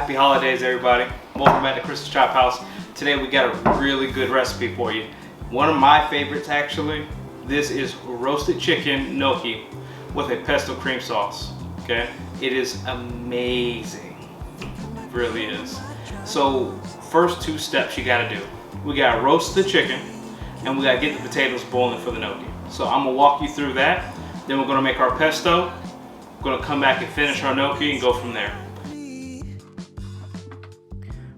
Happy holidays, everybody. Welcome back to Crystal's Chop House. Today we got a really good recipe for you. One of my favorites, actually. This is roasted chicken gnocchi with a pesto cream sauce. Okay, it is amazing. It really is. So first two steps you gotta do. We gotta roast the chicken and we gotta get the potatoes boiling for the gnocchi. So I'm gonna walk you through that. Then we're gonna make our pesto. We're gonna come back and finish our gnocchi and go from there.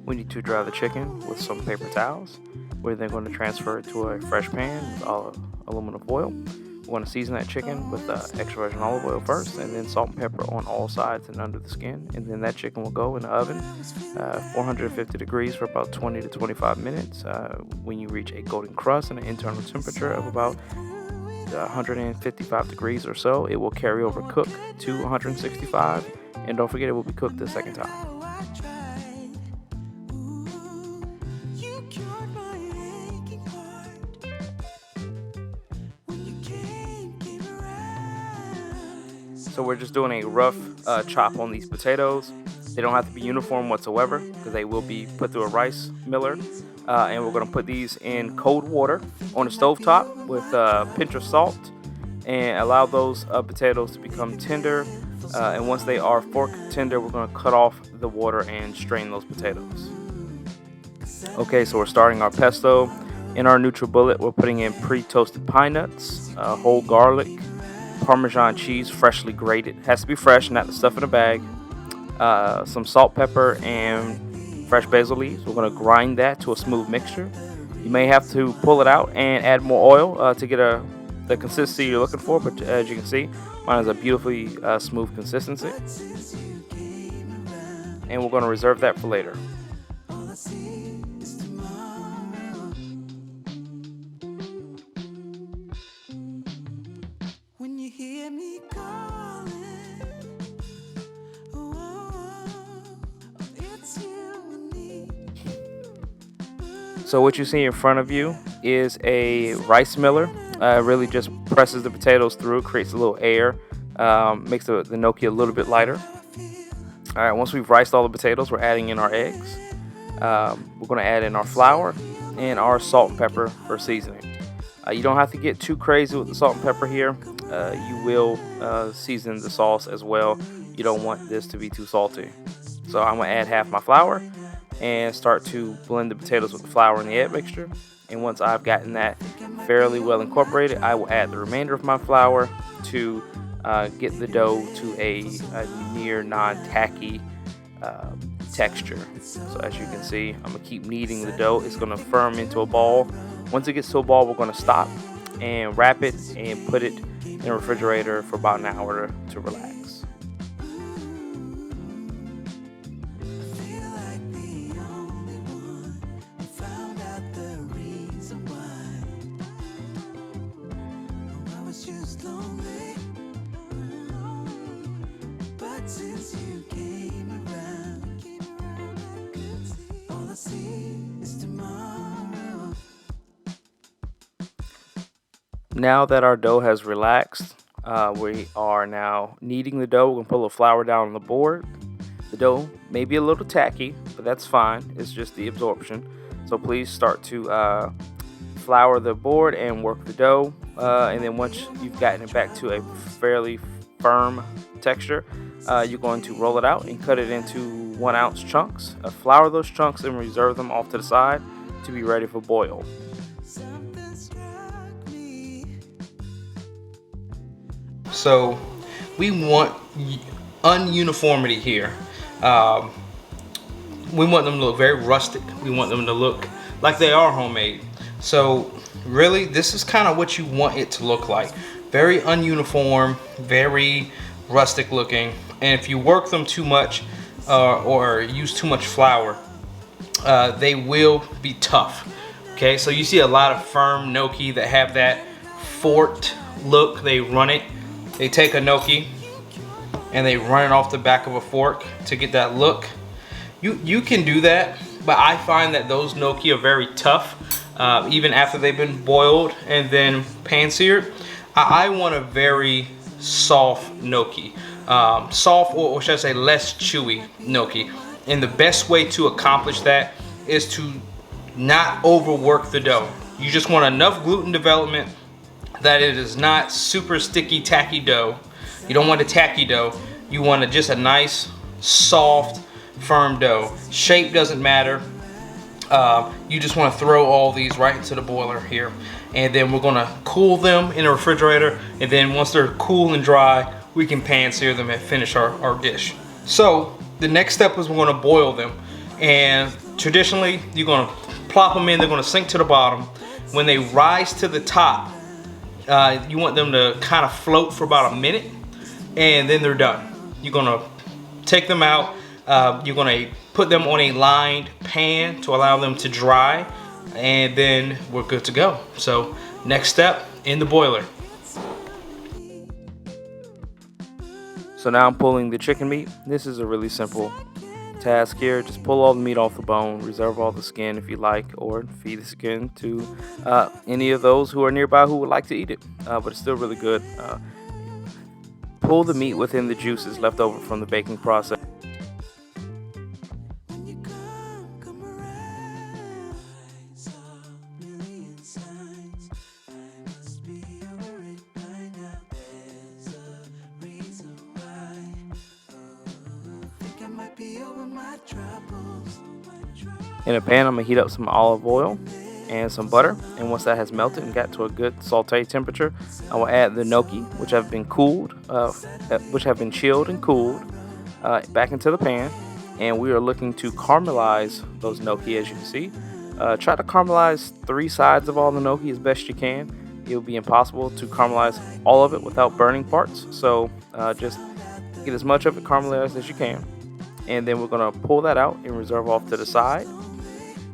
We need to dry the chicken with some paper towels. We're then going to transfer it to a fresh pan with aluminum foil. We're going to season that chicken with extra virgin olive oil first, and then salt and pepper on all sides and under the skin. And then that chicken will go in the oven, 450 degrees for about 20 to 25 minutes. When you reach a golden crust and an internal temperature of about 155 degrees or so, it will carry over cook to 165. And don't forget, it will be cooked the second time. So we're just doing a rough chop on these potatoes. They don't have to be uniform whatsoever because they will be put through a rice miller. And we're going to put these in cold water on a stovetop with a pinch of salt and allow those potatoes to become tender. And once they are fork tender, we're going to cut off the water and strain those potatoes. Okay, so we're starting our pesto. In our NutriBullet, we're putting in pre-toasted pine nuts, whole garlic, Parmesan cheese, freshly grated. It has to be fresh, not the stuff in a bag. Some salt, pepper, and fresh basil leaves. We're going to grind that to a smooth mixture. You may have to pull it out and add more oil to get the consistency you're looking for, but as you can see, mine is a beautifully smooth consistency. And we're going to reserve that for later. So what you see in front of you is a rice miller. Really just presses the potatoes through, creates a little air, makes the gnocchi a little bit lighter. All right, once we've riced all the potatoes, we're adding in our eggs. We're going to add in our flour and our salt and pepper for seasoning. You don't have to get too crazy with the salt and pepper here. You will season the sauce as well. You don't want this to be too salty. So I'm going to add half my flour and start to blend the potatoes with the flour and the egg mixture. And once I've gotten that fairly well incorporated, I will add the remainder of my flour to get the dough to a near non-tacky texture. So as you can see, I'm going to keep kneading the dough. It's going to firm into a ball. Once it gets to a ball, we're going to stop and wrap it and put it in the refrigerator for about an hour to relax. Now that our dough has relaxed, we are now kneading the dough. We're going to put a little flour down on the board. The dough may be a little tacky, but that's fine. It's just the absorption. So please start to flour the board and work the dough. And then once you've gotten it back to a fairly firm texture, you're going to roll it out and cut it into 1 ounce chunks. Flour those chunks and reserve them off to the side to be ready for boil. So we want ununiformity here. We want them to look very rustic. We want them to look like they are homemade. So really, this is kind of what you want it to look like. Very ununiform, very rustic looking. And if you work them too much or use too much flour, they will be tough. Okay, so you see a lot of firm gnocchi that have that forked look. They run it. They take a gnocchi and they run it off the back of a fork to get that look. You can do that, but I find that those gnocchi are very tough, even after they've been boiled and then pan seared. I want a very soft gnocchi, soft, or should I say less chewy gnocchi. And the best way to accomplish that is to not overwork the dough. You just want enough gluten development that it is not super sticky, tacky dough. You don't want a tacky dough. You want just a nice, soft, firm dough. Shape doesn't matter. You just want to throw all these right into the boiler here. And then we're gonna cool them in the refrigerator. And then once they're cool and dry, we can pan sear them and finish our dish. So the next step is we're gonna boil them. And traditionally, you're gonna plop them in, they're gonna sink to the bottom. When they rise to the top, you want them to kind of float for about a minute, and then they're done. You're gonna take them out, you're gonna put them on a lined pan to allow them to dry, and then we're good to go. So next step, in the boiler. So now I'm pulling the chicken meat. This is a really simple task here. Just pull all the meat off the bone, reserve all the skin if you like, or feed the skin to any of those who are nearby who would like to eat it, but it's still really good. Pull the meat within the juices left over from the baking process. In a pan, I'm going to heat up some olive oil and some butter, and once that has melted and got to a good saute temperature, I will add the gnocchi, which have been chilled and cooled, back into the pan, and we are looking to caramelize those gnocchi. As you can see, try to caramelize 3 sides of all the gnocchi as best you can. It will be impossible to caramelize all of it without burning parts, so just get as much of it caramelized as you can. And then we're going to pull that out and reserve off to the side.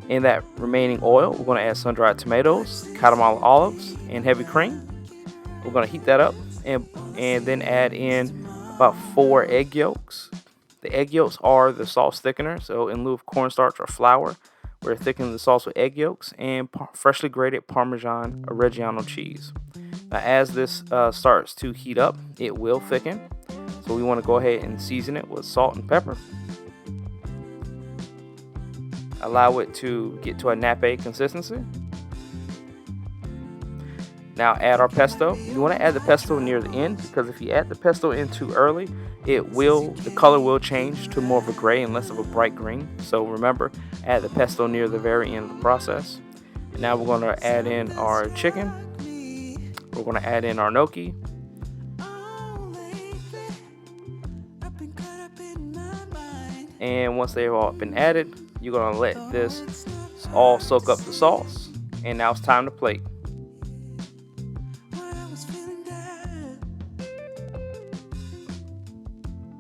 In that remaining oil, we're going to add sun-dried tomatoes, Katamala olives, and heavy cream. We're going to heat that up and then add in about 4 egg yolks. The egg yolks are the sauce thickener, so in lieu of cornstarch or flour, we're thickening the sauce with egg yolks and freshly grated Parmesan Reggiano cheese. Now, as this starts to heat up, it will thicken, so we want to go ahead and season it with salt and pepper. Allow it to get to a nappe consistency. Now add our pesto. You want to add the pesto near the end, because if you add the pesto in too early, the color will change to more of a gray and less of a bright green. So remember, add the pesto near the very end of the process. And now we're going to add in our chicken. We're going to add in our gnocchi. And once they've all been added, you're going to let this all soak up the sauce. And now it's time to plate.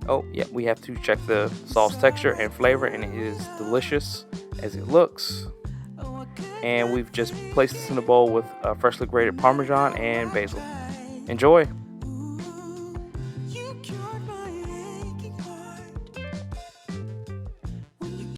Oh, yeah, we have to check the sauce texture and flavor, and it is delicious as it looks. And we've just placed this in a bowl with freshly grated Parmesan and basil. Enjoy!